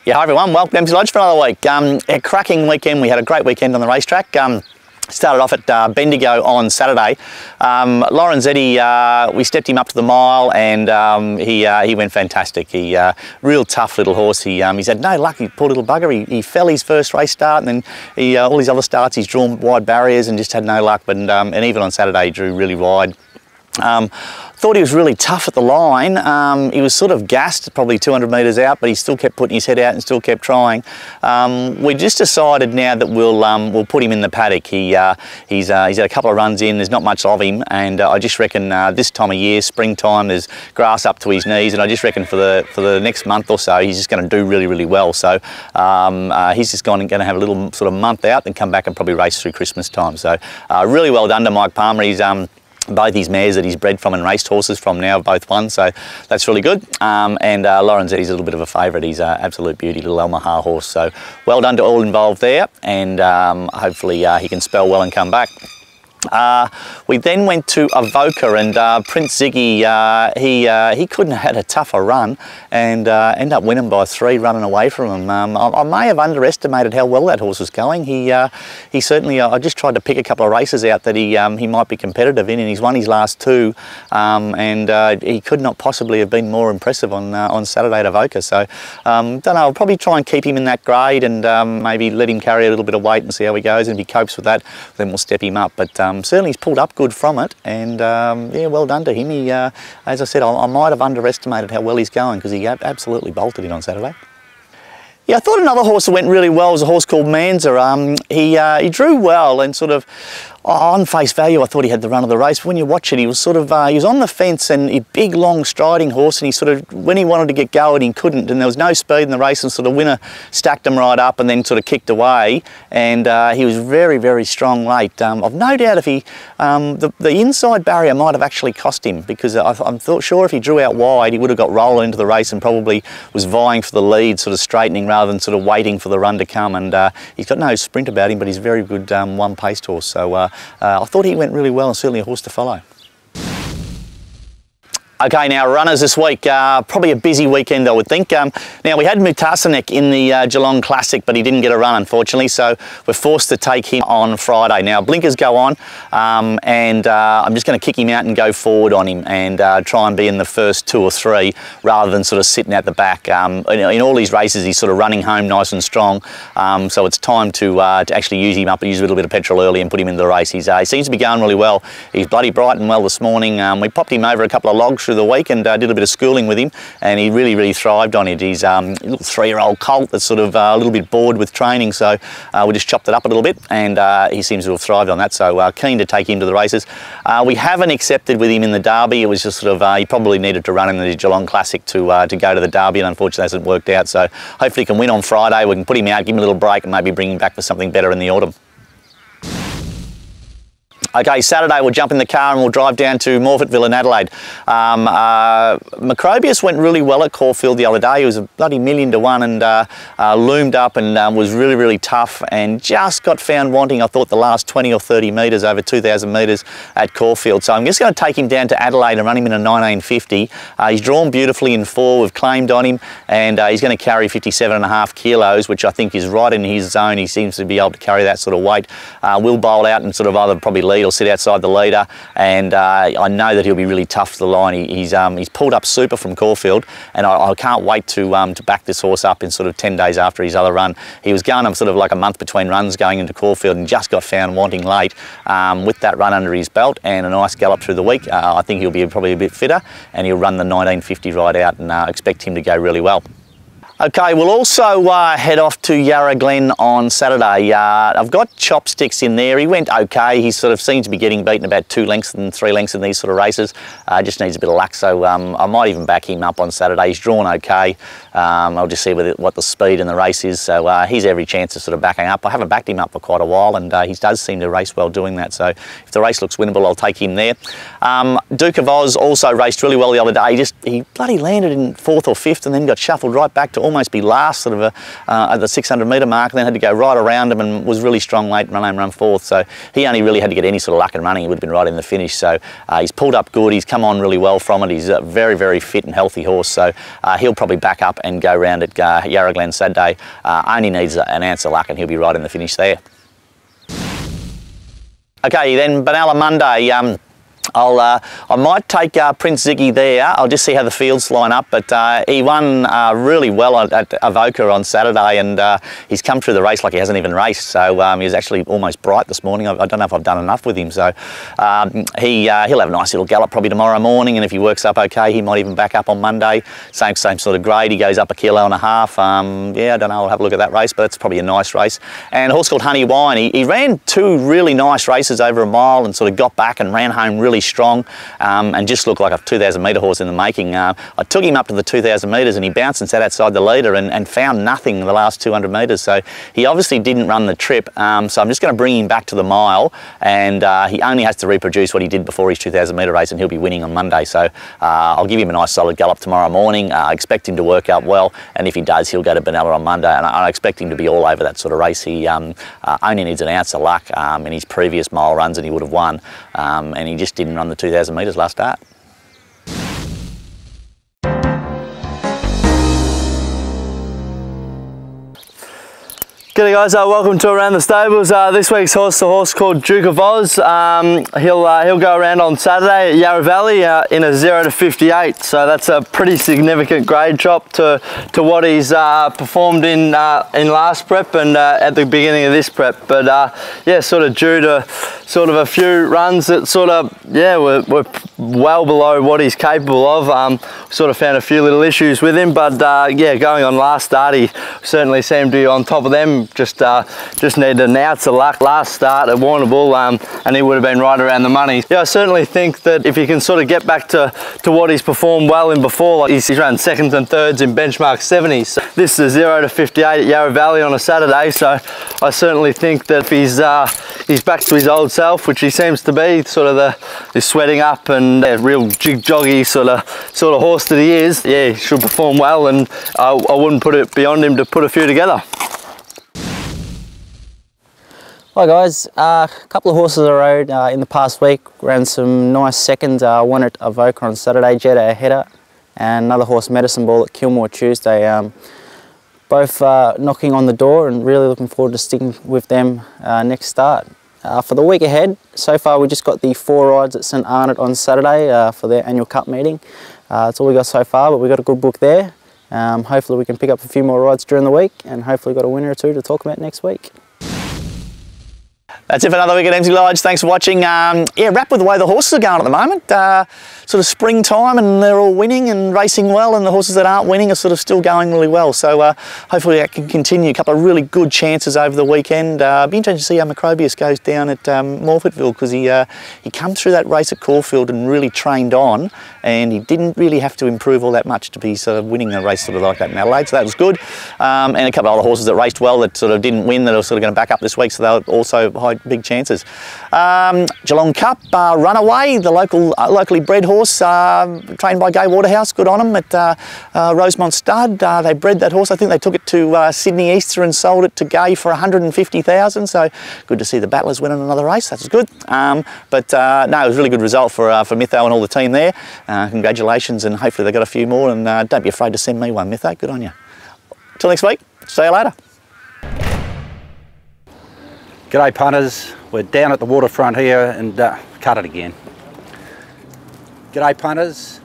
Yeah, hi everyone, welcome to Emsley Lodge for another week. A cracking weekend. We had a great weekend on the racetrack. Started off at Bendigo on Saturday. Lorenzetti, we stepped him up to the mile and he went fantastic. He real tough little horse. He's had no luck, poor little bugger. He fell his first race start, and then all his other starts he's drawn wide barriers and just had no luck. But and even on Saturday he drew really wide. Thought he was really tough at the line. He was sort of gassed, probably 200 metres out, but he still kept putting his head out and still kept trying. We just decided now that we'll put him in the paddock. He's had a couple of runs in. There's not much of him, and I just reckon this time of year, springtime, there's grass up to his knees, and I just reckon for the next month or so, he's just going to do really, really well. So he's just going to have a little sort of month out, and come back and probably race through Christmas time. So really well done to Mike Palmer. He's both his mares that he's bred from and raced horses from now have both won, so that's really good. And Lorenzetti's a little bit of a favourite. He's an absolute beauty, little Omaha horse. So well done to all involved there, and hopefully he can spell well and come back. We then went to Avoca, and Prince Ziggy, he couldn't have had a tougher run, and ended up winning by 3, running away from him. I may have underestimated how well that horse was going. He certainly, I just tried to pick a couple of races out that he might be competitive in, and he's won his last 2, and he could not possibly have been more impressive on Saturday at Avoca. So don't know, I'll probably try and keep him in that grade, and maybe let him carry a little bit of weight and see how he goes, and if he copes with that, then we'll step him up. But certainly he's pulled up good from it, and yeah, well done to him. He, as I said, I might have underestimated how well he's going, because he absolutely bolted it on Saturday. Yeah, I thought another horse that went really well was a horse called Mannza. He drew well, and sort of on face value I thought he had the run of the race, but when you watch it, he was sort of he was on the fence, and a big long striding horse, and he sort of, when he wanted to get going he couldn't, and there was no speed in the race, and sort of winner stacked him right up and then sort of kicked away, and he was very, very strong late. I've no doubt if he the inside barrier might have actually cost him, because I'm sure if he drew out wide he would have got rolling into the race and probably was vying for the lead, sort of straightening rather than sort of waiting for the run to come. And he's got no sprint about him, but he's a very good one-paced horse. So I thought he went really well, and certainly a horse to follow. Okay, now runners this week, probably a busy weekend I would think. Now we had MUTANAASEO in the Geelong Classic, but he didn't get a run unfortunately, so we're forced to take him on Friday. Now blinkers go on, and I'm just going to kick him out and go forward on him, and try and be in the first 2 or 3 rather than sort of sitting at the back. In all these races he's sort of running home nice and strong, so it's time to actually use him up and use a little bit of petrol early and put him into the race. He seems to be going really well. He's bloody bright and well this morning. We popped him over a couple of logs through the week and did a bit of schooling with him, and he really, really thrived on it. He's a little 3-year-old colt that's sort of a little bit bored with training, so we just chopped it up a little bit, and he seems to have thrived on that, so keen to take him to the races. We haven't accepted with him in the Derby. It was just sort of, he probably needed to run in the Geelong Classic to go to the Derby, and unfortunately it hasn't worked out, so hopefully he can win on Friday. We can put him out, give him a little break, and maybe bring him back for something better in the autumn. Okay, Saturday we'll jump in the car and we'll drive down to Morphettville in Adelaide. Macrobius went really well at Caulfield the other day. He was a bloody 1,000,000 to 1, and loomed up and was really, really tough, and just got found wanting, I thought, the last 20 or 30 metres, over 2,000 metres at Caulfield. So I'm just going to take him down to Adelaide and run him in a 1950. He's drawn beautifully in 4, we've claimed on him, and he's going to carry 57.5 kilos, which I think is right in his zone. He seems to be able to carry that sort of weight. We'll bowl out and sort of either probably lead or sit outside the leader, and I know that he'll be really tough to the line. He's pulled up super from Caulfield, and I can't wait to back this horse up in sort of 10 days after his other run. He was going sort of like a month between runs going into Caulfield, and just got found wanting late. With that run under his belt and a nice gallop through the week, I think he'll be probably a bit fitter, and he'll run the 1950 right out, and expect him to go really well. Okay, we'll also head off to Yarra Glen on Saturday. I've got Chopsticks in there. He went okay. He sort of seems to be getting beaten about 2 lengths and 3 lengths in these sort of races. Just needs a bit of luck, so I might even back him up on Saturday. He's drawn okay. I'll just see what the speed in the race is, so he's every chance of sort of backing up. I haven't backed him up for quite a while, and he does seem to race well doing that, so if the race looks winnable, I'll take him there. Duke of Oz also raced really well the other day. He bloody landed in 4th or 5th and then got shuffled right back to almost be last sort of at the 600 metre mark, and then had to go right around him and was really strong late, run home, run fourth. So he only really had to get any sort of luck in running, he would have been right in the finish. So he's pulled up good, he's come on really well from it, he's a very, very fit and healthy horse, so he'll probably back up and go round at Yarra Glen Saturday. Only needs an ounce of luck and he'll be right in the finish there. Okay, then Benalla Monday. I might take Prince Ziggy there. I'll just see how the fields line up, but he won really well at Avoca on Saturday, and he's come through the race like he hasn't even raced, so he was actually almost bright this morning. I don't know if I've done enough with him, so he'll have a nice little gallop probably tomorrow morning, and if he works up okay, he might even back up on Monday. Same sort of grade, he goes up 1.5 kilos. Yeah, I don't know, I'll have a look at that race, but it's probably a nice race. And a horse called Honeywine, he ran 2 really nice races over a mile and sort of got back and ran home really strong, and just looked like a 2,000 metre horse in the making. I took him up to the 2,000 metres and he bounced and sat outside the leader and found nothing in the last 200 metres, so he obviously didn't run the trip. So I'm just going to bring him back to the mile, and he only has to reproduce what he did before his 2,000 metre race, and he'll be winning on Monday. So I'll give him a nice solid gallop tomorrow morning. I expect him to work out well, and if he does, he'll go to Benalla on Monday, and I expect him to be all over that sort of race. He only needs an ounce of luck in his previous mile runs and he would have won, and he just didn't run the 2,000 metres last start. G'day guys, welcome to Around the Stables. This week's horse, the horse called Duke of Oz. He'll go around on Saturday at Yarra Valley in a 0 to 58, so that's a pretty significant grade drop to what he's performed in last prep and at the beginning of this prep. But yeah, sort of due to sort of a few runs that sort of, yeah, were well below what he's capable of. Sort of found a few little issues with him, but yeah, going on last start, he certainly seemed to be on top of them. Just needed an ounce of luck last start at Warrnambool, and he would have been right around the money. Yeah, I certainly think that if he can sort of get back to what he's performed well in before, like he's run seconds and thirds in benchmark 70s. So this is a 0 to 58 at Yarra Valley on a Saturday, so I certainly think that if he's back to his old self, which he seems to be, sort of the sweating up and real jig-joggy sort of horse that he is, yeah, he should perform well, and I wouldn't put it beyond him to put a few together. Hi guys, a couple of horses I rode in the past week, ran some nice seconds, one at Avoca on Saturday, Jetta a header, and another horse, Medicine Ball, at Kilmore Tuesday. Both knocking on the door, and really looking forward to sticking with them next start. For the week ahead, so far we just got the 4 rides at St Arnott on Saturday for their annual cup meeting. That's all we got so far, but we got a good book there. Hopefully we can pick up a few more rides during the week, and hopefully got a winner or two to talk about next week. That's it for another week at Emsley Lodge. Thanks for watching. Yeah, wrapped with the way the horses are going at the moment. Sort of springtime, and they're all winning and racing well, and the horses that aren't winning are sort of still going really well. So hopefully that can continue. A couple of really good chances over the weekend. Be interesting to see how Macrobius goes down at Morphettville, because he come through that race at Caulfield and really trained on, and he didn't really have to improve all that much to be sort of winning a race sort of like that in Adelaide. So that was good. And a couple of other horses that raced well that sort of didn't win that are sort of going to back up this week, so they'll also big chances. Geelong Cup, Runaway, the locally bred horse, trained by Gay Waterhouse, good on them at Rosemont Stud. They bred that horse. I think they took it to Sydney Easter and sold it to Gay for 150,000, so good to see the Battlers winning another race. That was good. No, it was a really good result for Mytho and all the team there. Congratulations, and hopefully they got a few more, and don't be afraid to send me one, Mytho. Good on you. Till next week, see you later. G'day punters, we're down at the waterfront here and cut it again. G'day punters.